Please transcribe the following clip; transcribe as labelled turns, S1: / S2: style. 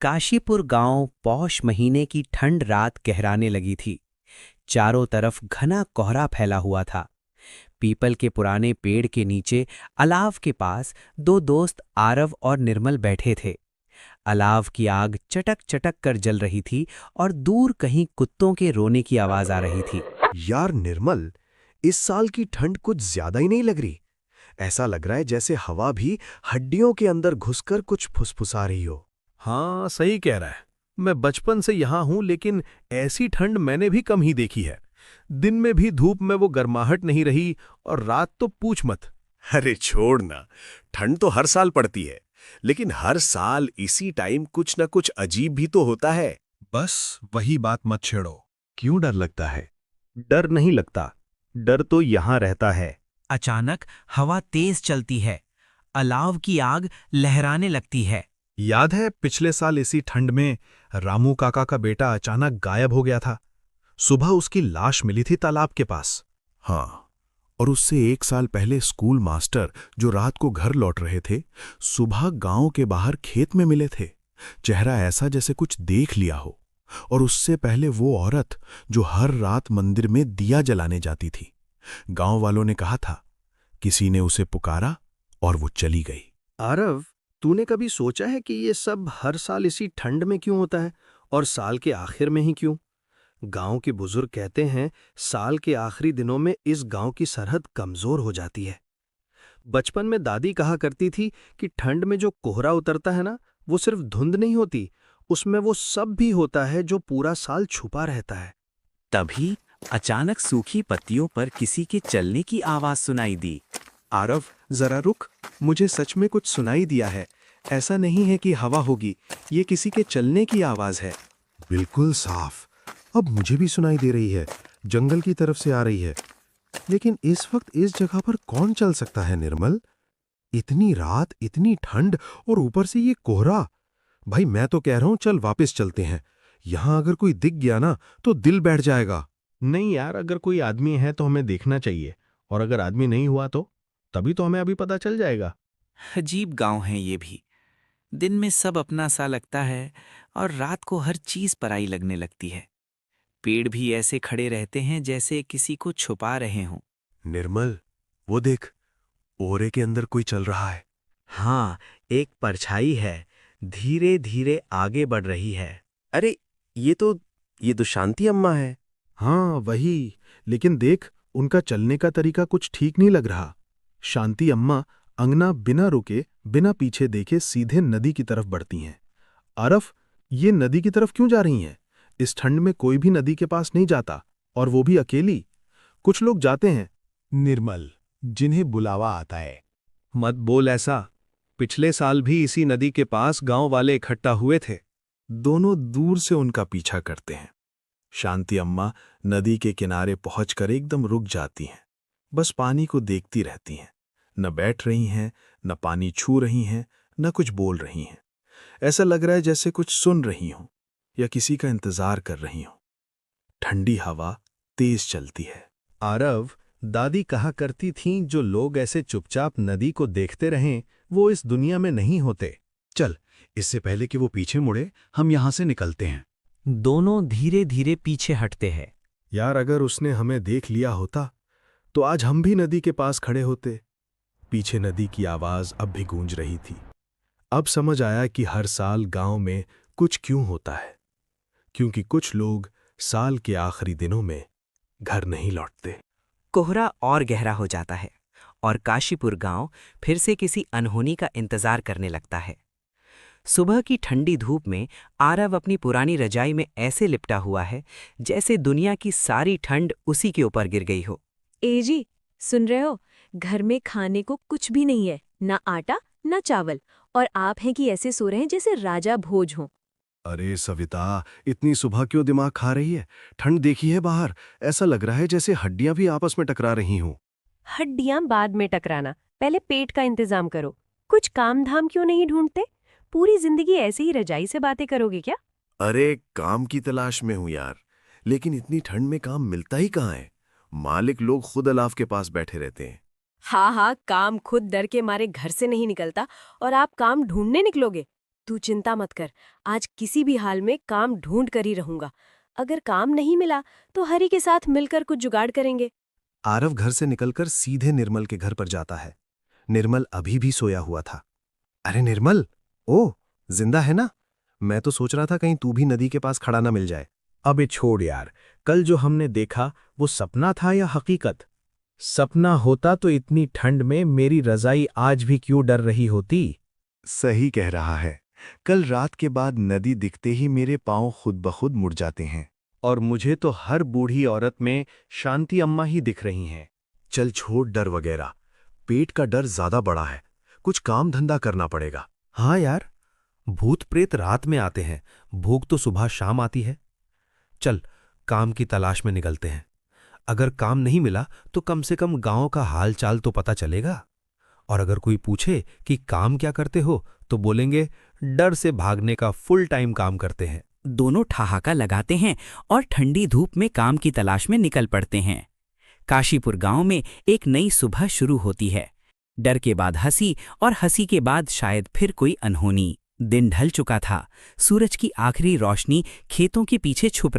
S1: काशीपुर गांव पौष महीने की ठंड रात गहराने लगी थी। चारों तरफ घना कोहरा फैला हुआ था। पीपल के पुराने पेड़ के नीचे अलाव के पास दो दोस्त आरव और निर्मल बैठे थे। अलाव की आग चटक चटक कर जल रही थी और दूर कहीं कुत्तों के रोने की आवाज आ रही थी।
S2: यार निर्मल, इस साल की ठंड कुछ ज्यादा ही नहीं लग रही। ऐसा लग रहा है जैसे हवा भी हड्डियों के अंदर घुसकर कुछ फुसफुसा रही हो।
S3: हाँ, सही कह रहा है। मैं बचपन से यहाँ हूँ, लेकिन ऐसी ठंड मैंने भी कम ही देखी है। दिन में भी धूप में वो गर्माहट नहीं रही, और रात तो पूछ मत।
S2: अरे छोड़ ना, ठंड तो हर साल पड़ती है, लेकिन हर साल इसी टाइम कुछ न कुछ अजीब भी तो होता है।
S3: बस वही बात मत छेड़ो।
S2: क्यों डर लगता है?
S4: डर नहीं लगता, डर तो यहाँ रहता है।
S1: अचानक हवा तेज चलती है। अलाव की आग लहराने लगती है।
S3: याद है पिछले साल इसी ठंड में रामू काका का बेटा अचानक गायब हो गया था। सुबह उसकी लाश मिली थी तालाब के पास।
S2: हाँ, और उससे 1 साल पहले स्कूल मास्टर जो रात को घर लौट रहे थे, सुबह गांव के बाहर खेत में मिले थे। चेहरा ऐसा जैसे कुछ देख लिया हो। और उससे पहले वो औरत जो हर रात मंदिर में दिया जलाने जाती थी। गांव वालों ने कहा था, किसी ने उसे पुकारा और वो चली गई।
S4: आरव, तूने कभी सोचा है कि ये सब हर साल इसी ठंड में क्यों होता है, और साल के आखिर में ही क्यों? गांव के बुजुर्ग कहते हैं साल के आखिरी दिनों में इस गांव की सरहद कमजोर हो जाती है। बचपन में दादी कहा करती थी कि ठंड में जो कोहरा उतरता है ना, वो सिर्फ धुंध नहीं होती, उसमें वो सब भी होता है जो पूरा साल छुपा रहता है।
S1: तभी अचानक सूखी पत्तियों पर किसी के चलने की आवाज सुनाई दी।
S5: आरव, जरा रुक, मुझे सच में कुछ सुनाई दिया है। ऐसा नहीं है कि हवा होगी, ये किसी के चलने की आवाज है।
S2: बिल्कुल साफ, अब मुझे भी सुनाई दे रही है। जंगल की तरफ से आ रही है। लेकिन इस वक्त इस जगह पर कौन चल सकता है निर्मल? इतनी रात, इतनी ठंड और ऊपर से ये कोहरा। भाई मैं तो कह रहा हूं चल वापस चलते हैं। यहां अगर कोई दिख गया ना तो दिल बैठ जाएगा।
S3: नहीं यार, अगर कोई आदमी है तो हमें देखना चाहिए, और अगर आदमी नहीं हुआ तो तभी तो हमें अभी पता चल जाएगा।
S1: अजीब गांव है ये भी। दिन में सब अपना सा लगता है और रात को हर चीज पराई लगने लगती है। पेड़ भी ऐसे खड़े रहते हैं जैसे किसी को छुपा रहे हों।
S2: निर्मल, वो देख, ओरे के अंदर कोई चल रहा है।
S4: हाँ, एक परछाई है, धीरे धीरे आगे बढ़ रही है।
S2: अरे ये तो शांति अम्मा है।
S3: हाँ वही, लेकिन देख, उनका चलने का तरीका कुछ ठीक नहीं लग रहा। शांति अम्मा अंगना बिना रुके, बिना पीछे देखे सीधे नदी की तरफ बढ़ती हैं। आरफ, ये नदी की तरफ क्यों जा रही हैं? इस ठंड में कोई भी नदी के पास नहीं जाता, और वो भी अकेली। कुछ लोग जाते हैं।
S6: निर्मल, जिन्हें बुलावा आता है।
S5: मत बोल ऐसा। पिछले साल भी इसी नदी के पास गांव वाले इकट्ठा हुए थे।
S3: दोनों दूर से उनका पीछा करते हैं। शांति अम्मा नदी के किनारे पहुंचकर एकदम रुक जाती हैं। बस पानी को देखती रहती हैं। न बैठ रही हैं, न पानी छू रही हैं, न कुछ बोल रही हैं। ऐसा लग रहा है जैसे कुछ सुन रही हों या किसी का इंतजार कर रही हों। ठंडी हवा तेज चलती है।
S5: आरव, दादी कहा करती थीं, जो लोग ऐसे चुपचाप नदी को देखते रहें, वो इस दुनिया में नहीं होते।
S6: चल, इससे पहले कि वो पीछे मुड़े, हम यहां से निकलते हैं।
S1: दोनों धीरे धीरे पीछे हटते हैं।
S3: यार, अगर उसने हमें देख लिया होता तो आज हम भी नदी के पास खड़े होते। पीछे नदी की आवाज अब भी गूंज रही थी। अब समझ आया कि हर साल गांव में कुछ क्यों होता है, क्योंकि कुछ लोग साल के आखिरी दिनों में घर नहीं लौटते।
S1: कोहरा और गहरा हो जाता है और काशीपुर गांव फिर से किसी अनहोनी का इंतजार करने लगता है। सुबह की ठंडी धूप में आरव अपनी पुरानी रजाई में ऐसे लिपटा हुआ है जैसे दुनिया की सारी ठंड उसी के ऊपर गिर गई हो।
S7: ए जी, सुन रहे हो? घर में खाने को कुछ भी नहीं है, ना आटा ना चावल, और आप हैं कि ऐसे सो रहे हैं जैसे राजा भोज हों।
S2: अरे सविता, इतनी सुबह क्यों दिमाग खा रही है? ठंड देखी है बाहर, ऐसा लग रहा है जैसे हड्डियां भी आपस में टकरा रही हों।
S7: हड्डियां बाद में टकराना, पहले पेट का इंतजाम करो। कुछ काम धाम क्यों नहीं ढूंढते? पूरी जिंदगी ऐसे ही रजाई से बातें करोगे क्या?
S2: अरे काम की तलाश में हूं यार, लेकिन इतनी ठंड में काम मिलता ही कहाँ है। मालिक लोग खुद अलाव के पास बैठे रहते हैं।
S7: हाँ हाँ, काम खुद डर के मारे घर से नहीं निकलता, और आप काम ढूंढने निकलोगे। तू चिंता मत कर, आज किसी भी हाल में काम ढूंढ कर ही रहूंगा। अगर काम नहीं मिला तो हरी के साथ मिलकर कुछ जुगाड़ करेंगे।
S5: आरव घर से निकलकर सीधे निर्मल के घर पर जाता है। निर्मल अभी भी सोया हुआ था। अरे निर्मल, ओ, जिंदा है ना? मैं तो सोच रहा था कहीं तू भी नदी के पास खड़ा ना मिल जाए।
S3: अबे छोड़ यार, कल जो हमने देखा वो सपना था या हकीकत? सपना होता तो इतनी ठंड में मेरी रजाई आज भी क्यों डर रही होती?
S2: सही कह रहा है। कल रात के बाद नदी दिखते ही मेरे पांव खुद ब खुद मुड़ जाते हैं।
S4: और मुझे तो हर बूढ़ी औरत में शांति अम्मा ही दिख रही हैं।
S2: चल छोड़ डर वगैरह, पेट का डर ज्यादा बड़ा है। कुछ काम धंधा करना पड़ेगा।
S4: हाँ यार, भूत प्रेत रात में आते हैं, भूख तो सुबह शाम आती है। चल, काम की तलाश में निकलते हैं। अगर काम नहीं मिला तो कम से कम गांव का हाल चाल तो पता चलेगा। और अगर कोई पूछे कि काम क्या करते हो तो बोलेंगे डर से भागने का फुल टाइम काम करते हैं।
S1: दोनों ठहाका लगाते हैं और ठंडी धूप में काम की तलाश में निकल पड़ते हैं। काशीपुर गांव में एक नई सुबह शुरू होती है। डर के बाद हंसी और हंसी के बाद शायद फिर कोई अनहोनी। दिन ढल चुका था। सूरज की आखिरी रोशनी खेतों के पीछे छुप